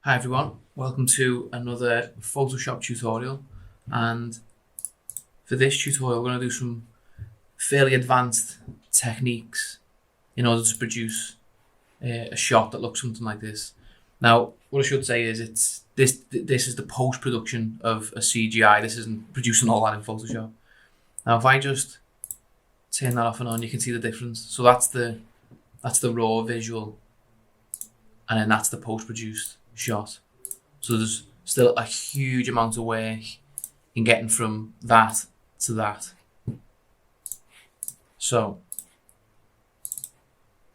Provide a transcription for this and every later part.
Hi everyone, welcome to another Photoshop tutorial, and for this tutorial we're going to do some fairly advanced techniques in order to produce a shot that looks something like this. Now what I should say is this is the post-production of a CGI. This isn't producing all that in Photoshop. Now if I just turn that off and on, you can see the difference. So that's the raw visual, and then that's the post-produced shot. So there's still a huge amount of work in getting from that to that. So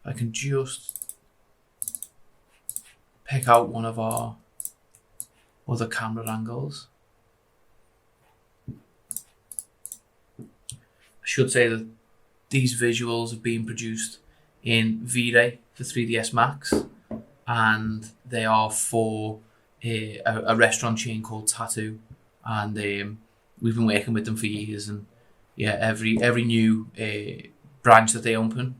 I can just pick out one of our other camera angles. I should say that these visuals have been produced in V-Ray for 3ds Max, and they are for a restaurant chain called Tattoo, and we've been working with them for years. And yeah, every new branch that they open,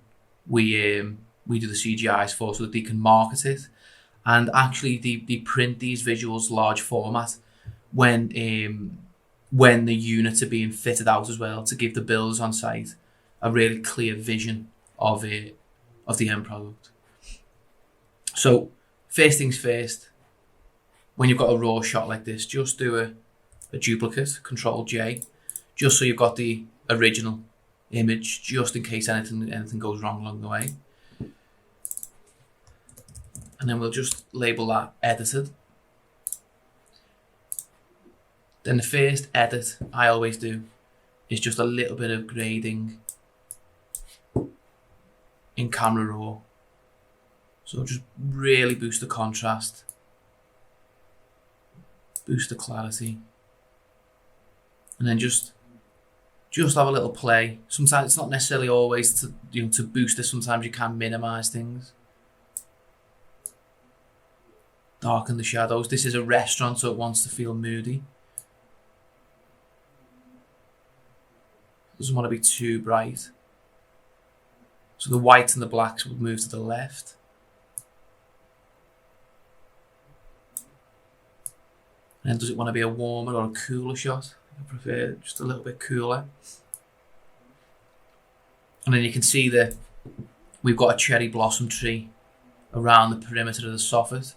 we do the CGIs for, so that they can market it. And actually, they print these visuals large format when the units are being fitted out as well, to give the builders on site a really clear vision of the end product. So first things first, when you've got a raw shot like this, just do a duplicate, Control J, just so you've got the original image, just in case anything goes wrong along the way. And then we'll just label that edited. Then the first edit I always do is just a little bit of grading in Camera Raw. So just really boost the contrast, boost the clarity, and then just have a little play. Sometimes it's not necessarily always to boost it. Sometimes you can minimize things. Darken the shadows. This is a restaurant, so it wants to feel moody. Doesn't want to be too bright. So the whites and the blacks will move to the left. And then does it want to be a warmer or a cooler shot? I prefer just a little bit cooler. And then you can see that we've got a cherry blossom tree around the perimeter of the soffit,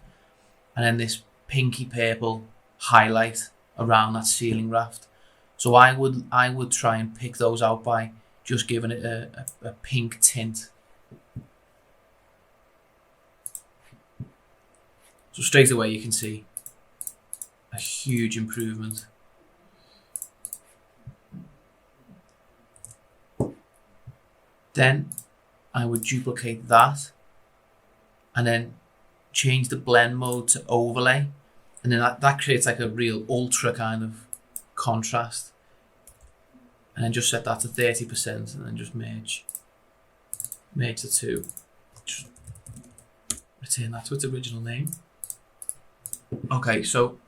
and then this pinky purple highlight around that ceiling raft. So I would try and pick those out by just giving it a pink tint. So straight away you can see a huge improvement. Then I would duplicate that and then change the blend mode to overlay, and then that creates like a real ultra kind of contrast. And then just set that to 30%, and then just merge the two. Just return that to its original name. Okay, so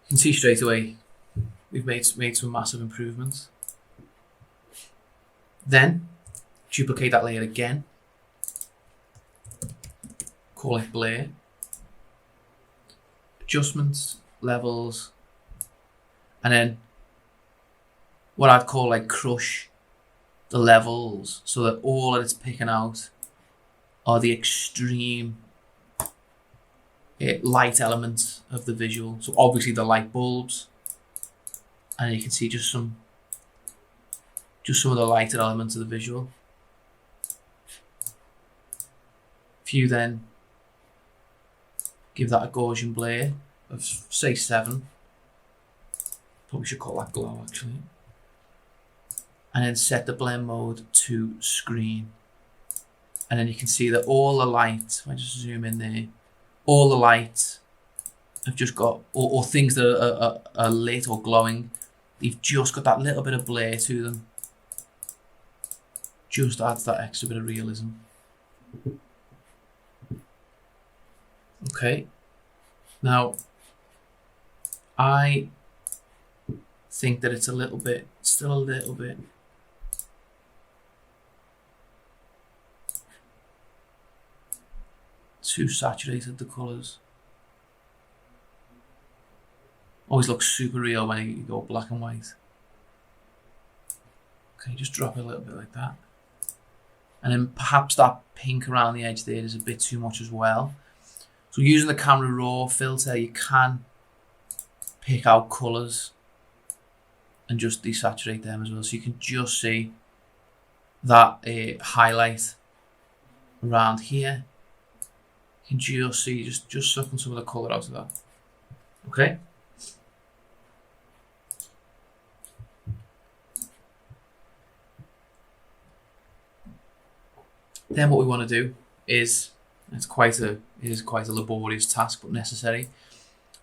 you can see straight away we've made some massive improvements. Then duplicate that layer again, call it blur, adjustments, levels, and then what I'd call like crush the levels so that all that it's picking out are the extreme light elements of the visual. So obviously the light bulbs, and you can see just some of the lighted elements of the visual. If you then give that a Gaussian blur of say 7, probably should call that glow actually, and then set the blend mode to screen, and then you can see that all the lights, if I just zoom in there, all the lights have just got, or things that are lit or glowing, they've just got that little bit of blur to them. Just adds that extra bit of realism. Okay, now I think that it's still a little bit too saturated, the colours. Always looks super real when you go black and white. Okay, just drop it a little bit like that. And then perhaps that pink around the edge there is a bit too much as well. So using the camera raw filter, you can pick out colours and just desaturate them as well. So you can just see that highlight around here. You can just see, just sucking some of the colour out of that. Okay. Then what we want to do is, it is quite a laborious task, but necessary.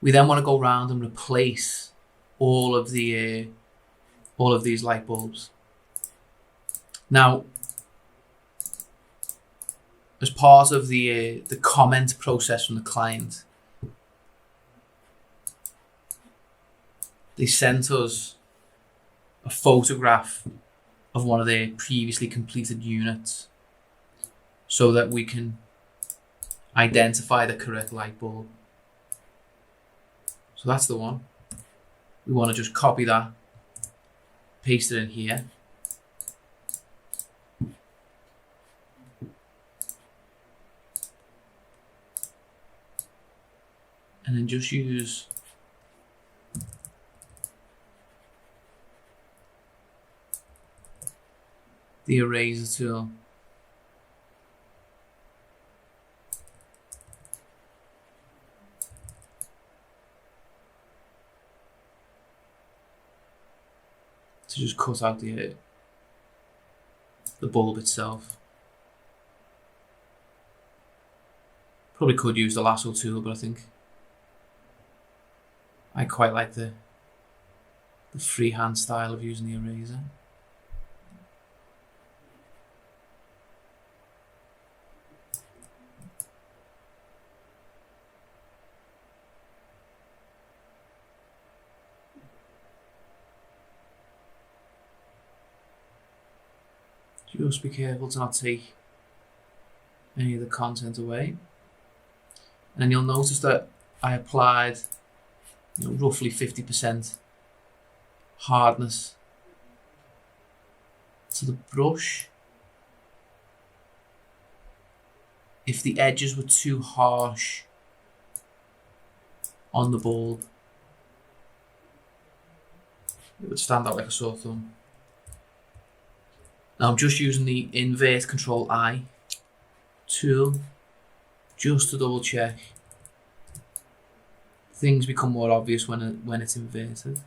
We then want to go around and replace all of these light bulbs. Now, as part of the comment process from the client, they sent us a photograph of one of their previously completed units so that we can identify the correct light bulb. So that's the one. We want to just copy that, paste it in here. And then just use the eraser tool to just cut out the bulb itself. Probably could use the lasso tool, but I think I quite like the freehand style of using the eraser. Just be careful to not take any of the content away. And then you'll notice that I applied roughly 50% hardness to the brush. If the edges were too harsh on the bulb, it would stand out like a sore thumb. Now I'm just using the invert Control I tool just to double check. Things become more obvious when it's inverted.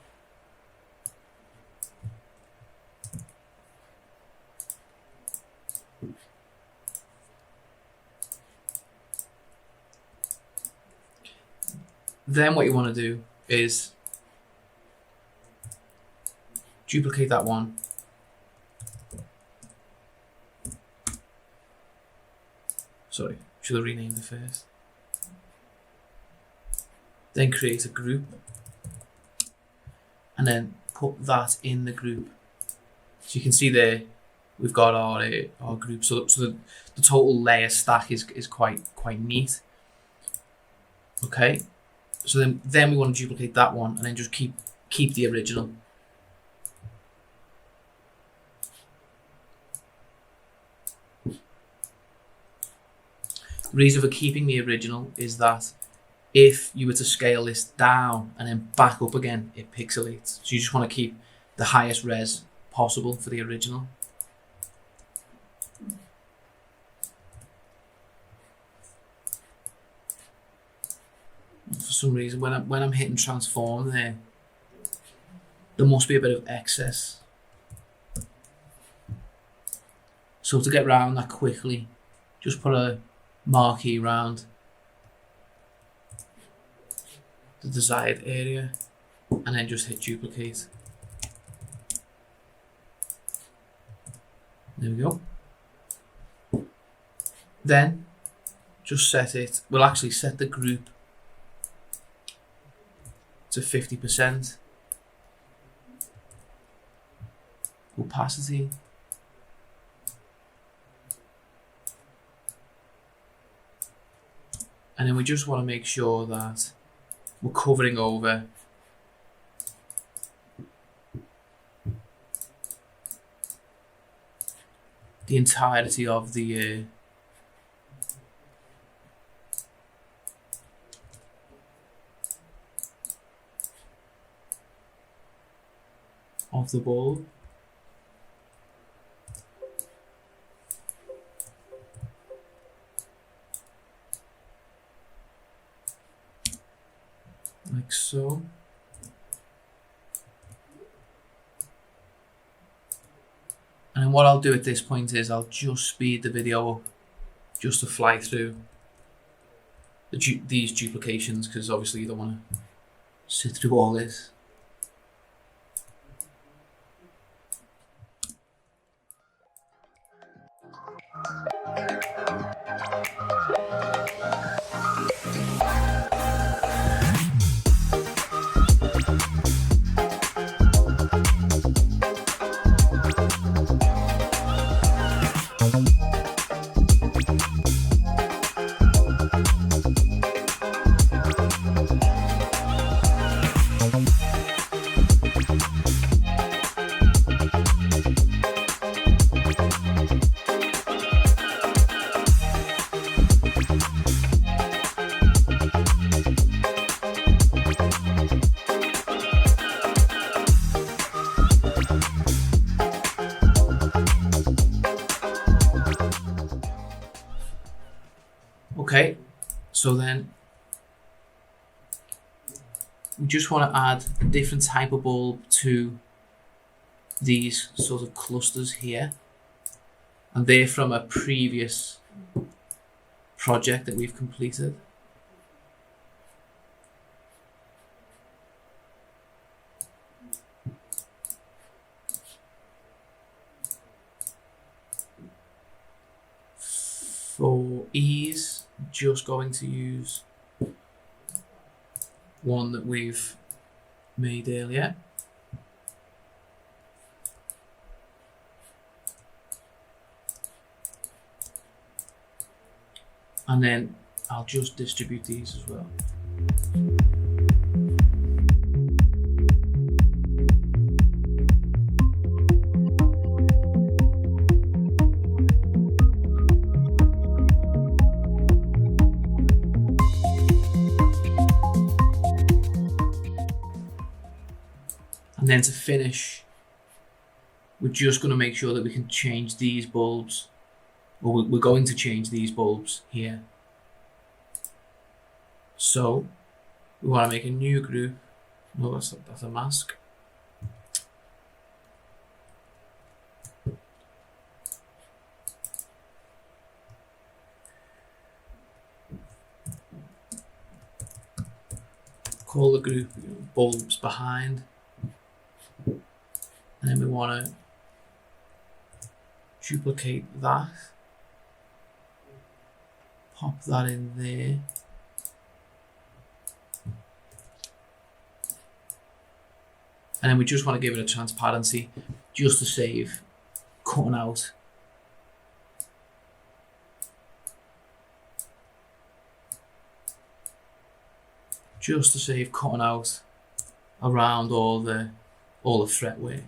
Then what you want to do is duplicate that one. Sorry, should have renamed it first. Then create a group and then put that in the group. So you can see there we've got our group. So the total layer stack is quite neat. Okay, so then we want to duplicate that one and then just keep the original. The reason for keeping the original is that if you were to scale this down and then back up again, it pixelates. So you just want to keep the highest res possible for the original. For some reason, when I'm hitting transform there must be a bit of excess. So to get around that quickly, just put a marquee around the desired area and then just hit duplicate. There we go. Then just we'll actually set the group to 50% opacity. And then we just want to make sure that we're covering over the entirety of the bulb. Like so. And then what I'll do at this point is I'll just speed the video up just to fly through these duplications, because obviously you don't want to sit through all this. Okay, so then we just want to add a different type of bulb to these sort of clusters here, and they're from a previous project that we've completed. For ease, I'm just going to use one that we've made earlier. And then I'll just distribute these as well. And then to finish, we're just going to make sure that we can change these bulbs, or we're going to change these bulbs here. So we want to make a new group. No, that's a mask. Call the group bulbs behind. And then we want to duplicate that, pop that in there, and then we just want to give it a transparency just to save cutting out around all the fretwork.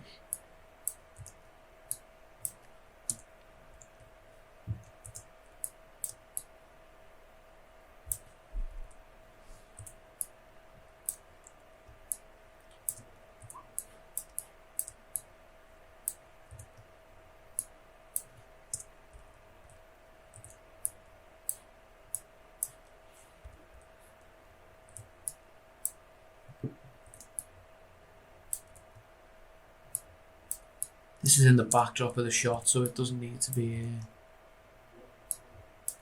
This is in the backdrop of the shot, so it doesn't need to be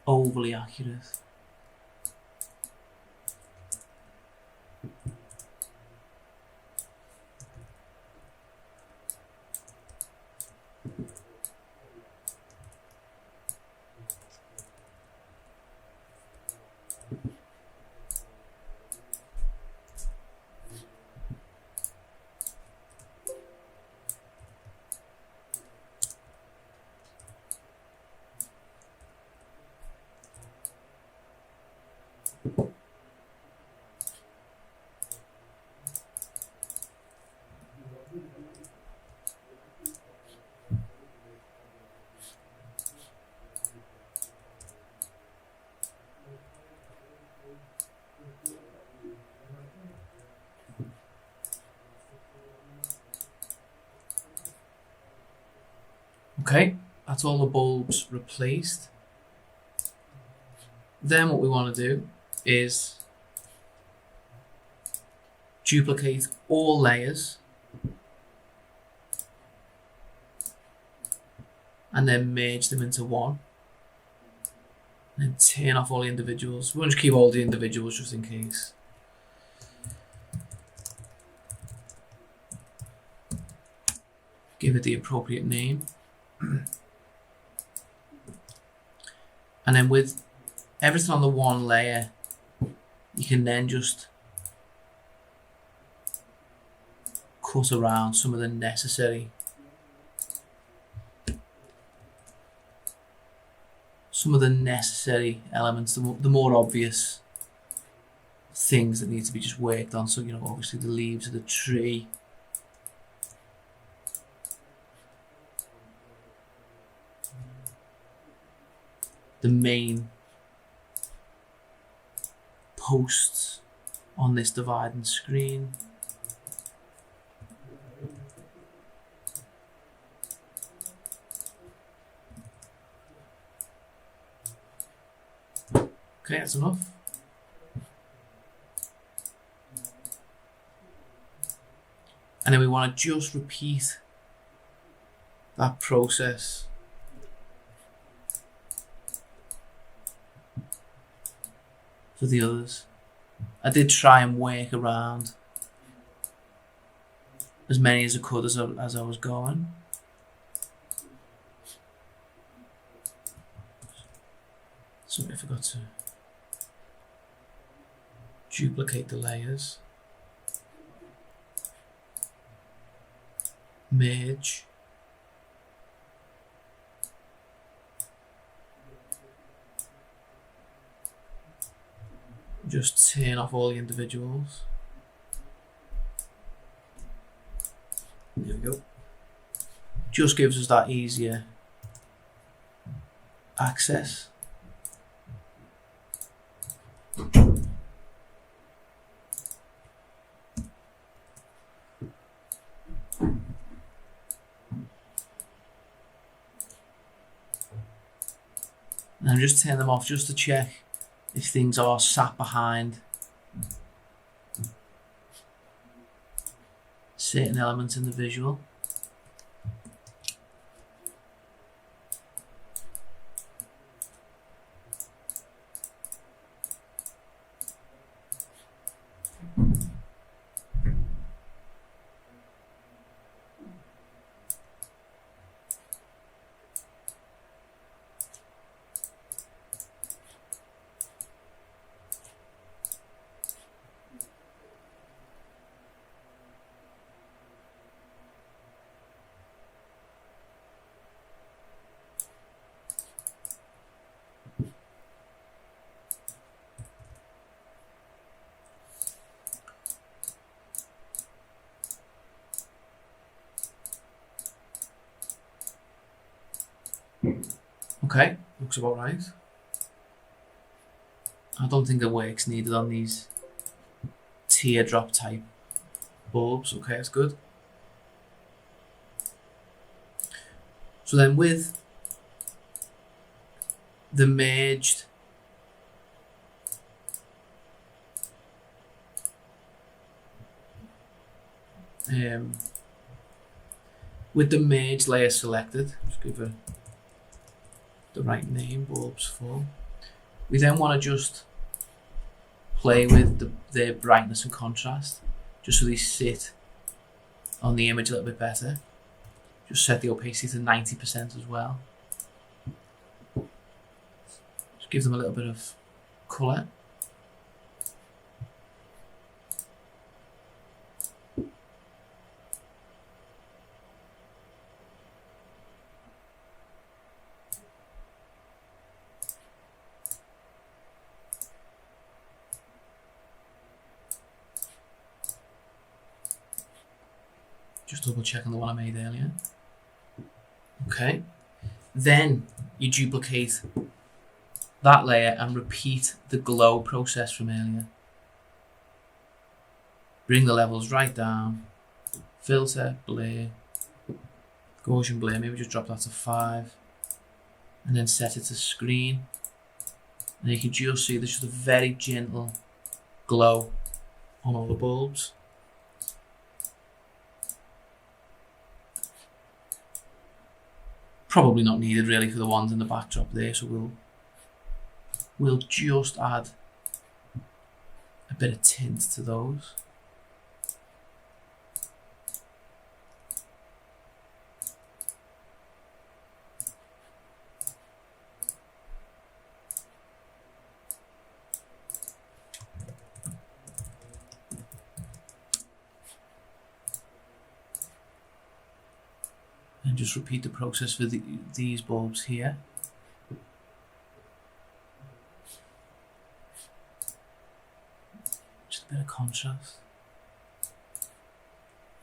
overly accurate. Okay, that's all the bulbs replaced. Then what we want to do is duplicate all layers and then merge them into one. And then turn off all the individuals. We want to keep all the individuals just in case. Give it the appropriate name. And then with everything on the one layer, you can then just cut around some of the necessary elements, the more obvious things that need to be just worked on. So, you know, obviously the leaves of the tree, the main posts on this dividing screen, okay, that's enough. And then we want to just repeat that process for the others. I did try and work around as many as I could as I was going. So I forgot to duplicate the layers, merge, just turn off all the individuals. There we go. Just gives us that easier access. And I'm just turning them off just to check if things are sat behind certain elements in the visual. Okay, looks about right. I don't think the work's needed on these teardrop type bulbs. Okay, that's good. So then with the merged layer selected, just give it the right name, bulbs full. We then want to just play with their brightness and contrast, just so they sit on the image a little bit better. Just set the opacity to 90% as well. Just give them a little bit of colour. Just double check on the one I made earlier. Okay. Then you duplicate that layer and repeat the glow process from earlier. Bring the levels right down. Filter, blur, Gaussian blur, maybe just drop that to 5, and then set it to screen. And you can just see there's just a very gentle glow on all the bulbs. Probably not needed really for the ones in the backdrop there, so we'll just add a bit of tint to those. And just repeat the process for these bulbs here. Just a bit of contrast.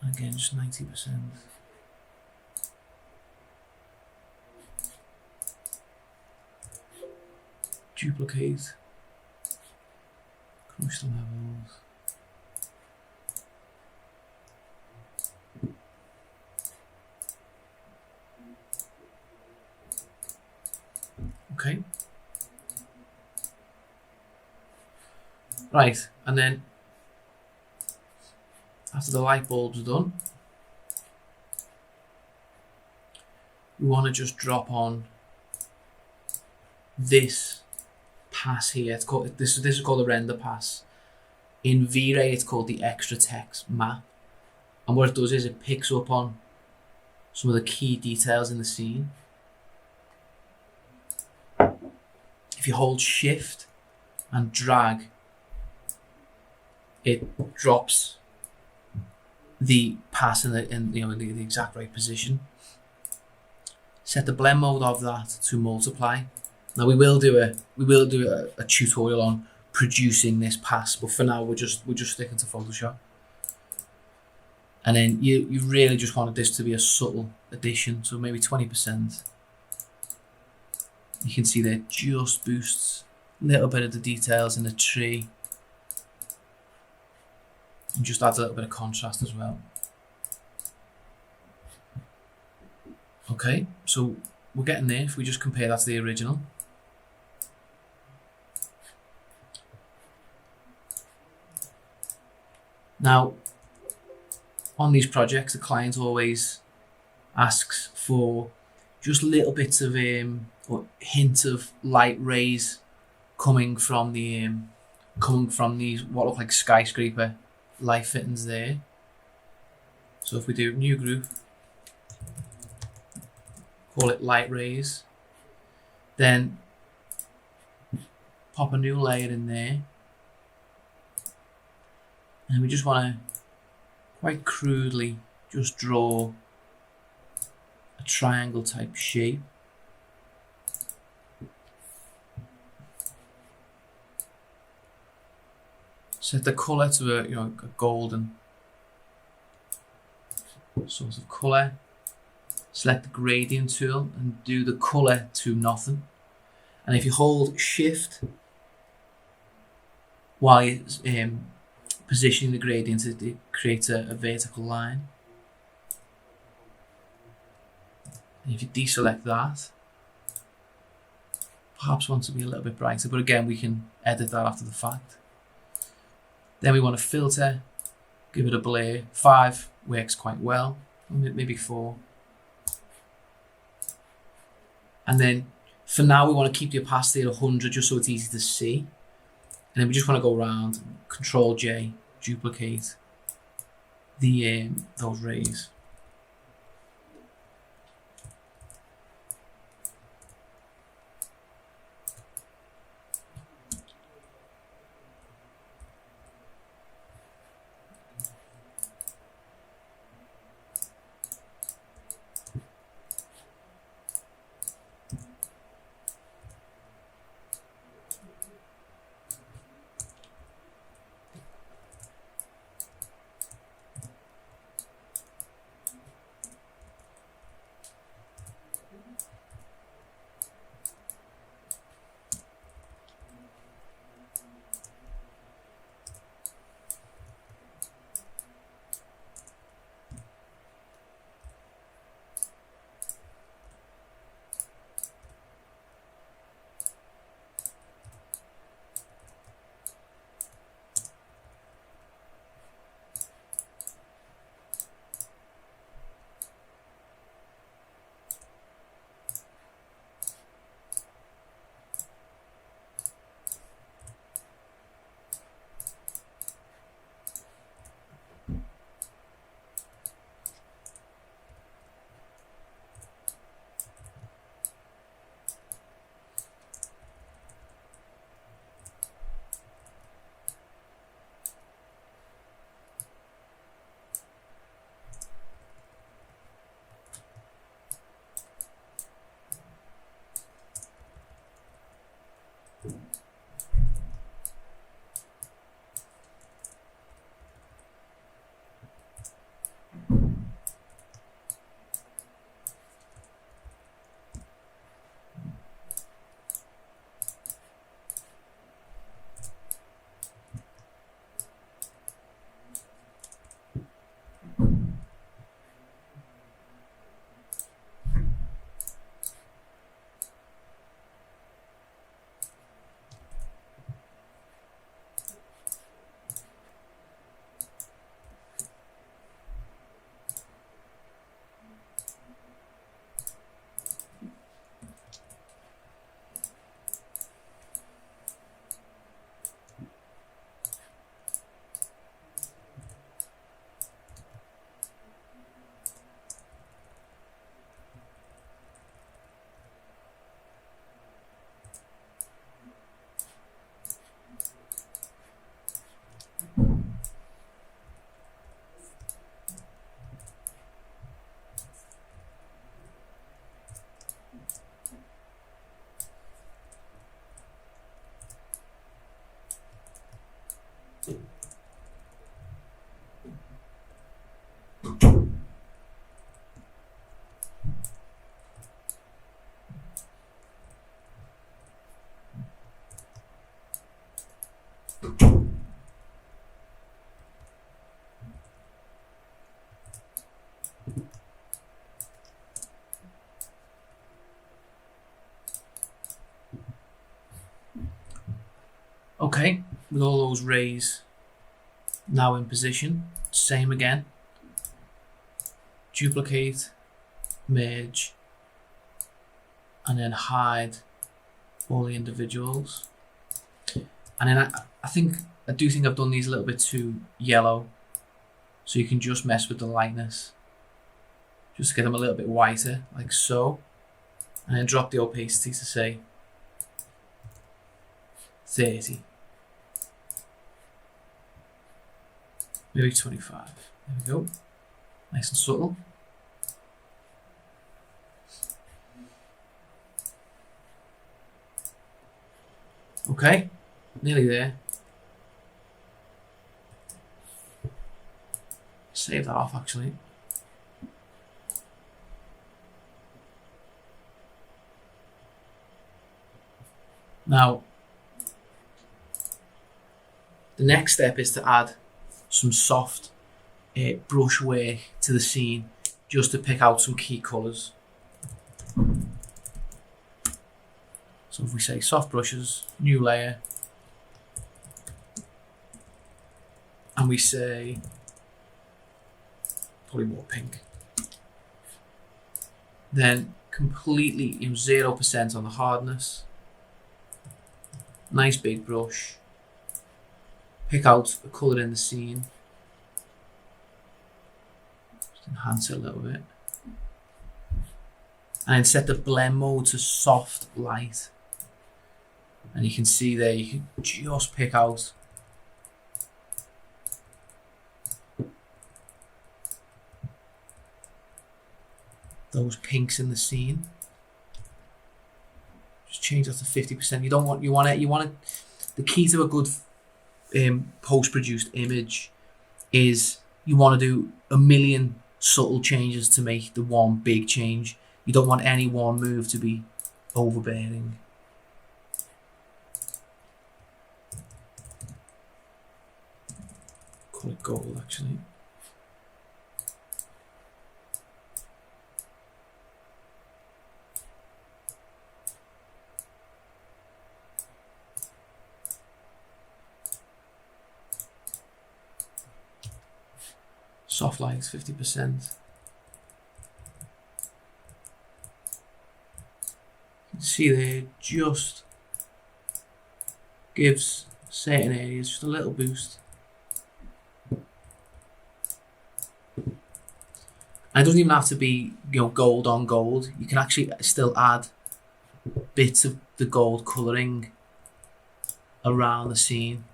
And again, just 90%. Duplicate. Crush the levels. Okay. Right, and then after the light bulb's done, we want to just drop on this pass here. It's called this is called the render pass. In V-Ray, it's called the extra text map, and what it does is it picks up on some of the key details in the scene. If you hold Shift and drag, it drops the pass in the exact right position. Set the blend mode of that to multiply. Now we will do a tutorial on producing this pass, but for now we're just sticking to Photoshop. And then you really just wanted this to be a subtle addition, so maybe 20%. You can see that it just boosts a little bit of the details in the tree and just adds a little bit of contrast as well. Okay, so we're getting there if we just compare that to the original. Now, on these projects, the client always asks for just little bits of or hint of light rays coming from these what look like skyscraper light fittings there. So if we do new group, call it light rays, then pop a new layer in there, and we just want to quite crudely just draw a triangle type shape. Set the colour to a golden sort of colour. Select the gradient tool and do the colour to nothing. And if you hold Shift while you're positioning the gradient, it creates a vertical line. And if you deselect that, perhaps want to be a little bit brighter, but again we can edit that after the fact. Then we want to filter, give it a blur. 5 works quite well, maybe 4. And then for now we want to keep the opacity at 100 just so it's easy to see. And then we just want to go around, Control J, duplicate those rays. Okay, with all those rays now in position, same again. Duplicate, merge, and then hide all the individuals. And then I do think I've done these a little bit too yellow, so you can just mess with the lightness. Just get them a little bit whiter, like so. And then drop the opacity to say 30. Maybe 25. There we go. Nice and subtle. Okay, nearly there. Save that off actually. Now, the next step is to add some soft brush work to the scene, just to pick out some key colours. So if we say soft brushes, new layer, and we say probably more pink, then completely 0% on the hardness, nice big brush, pick out a colour in the scene, just enhance it a little bit, and then set the blend mode to soft light. And you can see there, you can just pick out those pinks in the scene. Just change that to 50%. You want it. The key to a good post-produced image is you want to do a million subtle changes to make the one big change. You don't want any one move to be overbearing. Call it gold actually. Soft lights 50%. You can see there, just gives certain areas just a little boost. And it doesn't even have to be, gold on gold. You can actually still add bits of the gold colouring around the scene.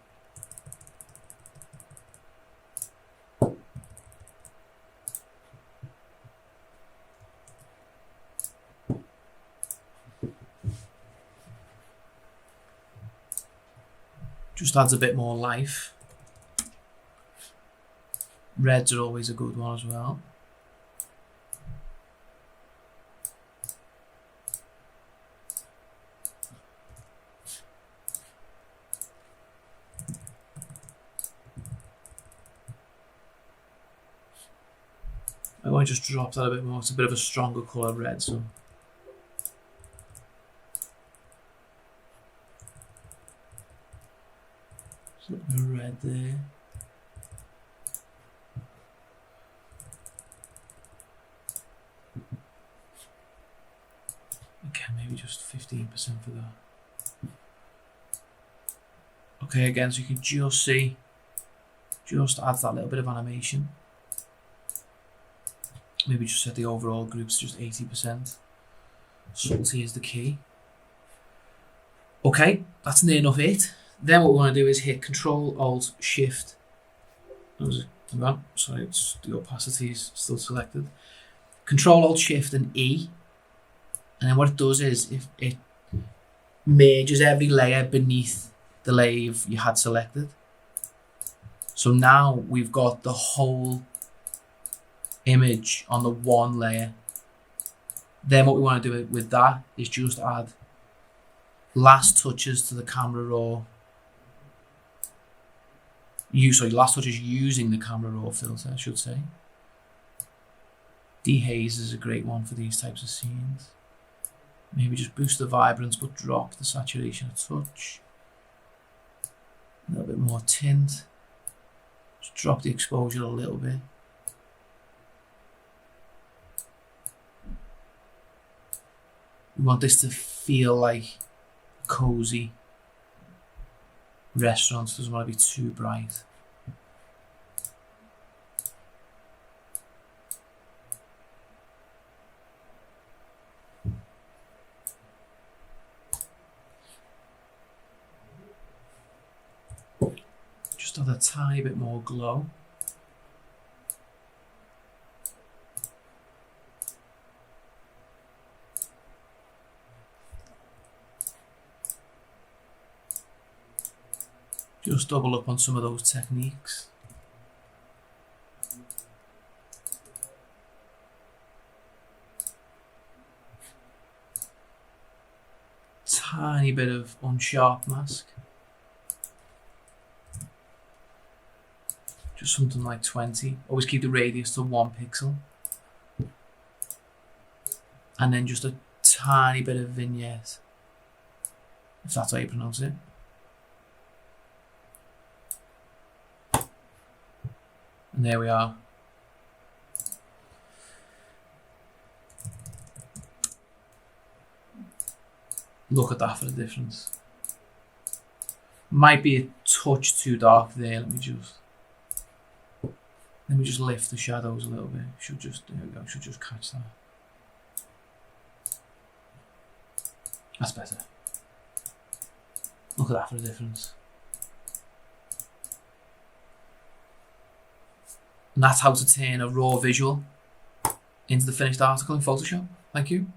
Just adds a bit more life. Reds are always a good one as well. I might just drop that a bit more. It's a bit of a stronger colour red, so. Just a bit of red there. Okay, maybe just 15% for that. Okay, again, so you can just see, just adds that little bit of animation. Maybe just set the overall groups just 80%. Subtlety is the key. Okay, that's near enough it. Then what we want to do is hit Control Alt Shift. Sorry, it's the opacity is still selected. Control Alt Shift and E. And then what it does is it merges every layer beneath the layer you had selected. So now we've got the whole image on the one layer. Then what we want to do with that is just add last touches to the camera raw. Last touches using the camera raw filter, I should say. Dehaze is a great one for these types of scenes. Maybe just boost the vibrance but drop the saturation a touch. A little bit more tint. Just drop the exposure a little bit. We want this to feel like a cozy restaurant. Doesn't want to be too bright. Just add a tiny bit more glow. Just double up on some of those techniques. Tiny bit of unsharp mask. Just something like 20. Always keep the radius to 1 pixel. And then just a tiny bit of vignette, if that's how you pronounce it. And there we are. Look at that for the difference. Might be a touch too dark there. Let me just lift the shadows a little bit. Should just, there we go. Should just catch that. That's better. Look at that for the difference. And that's how to turn a raw visual into the finished article in Photoshop. Thank you.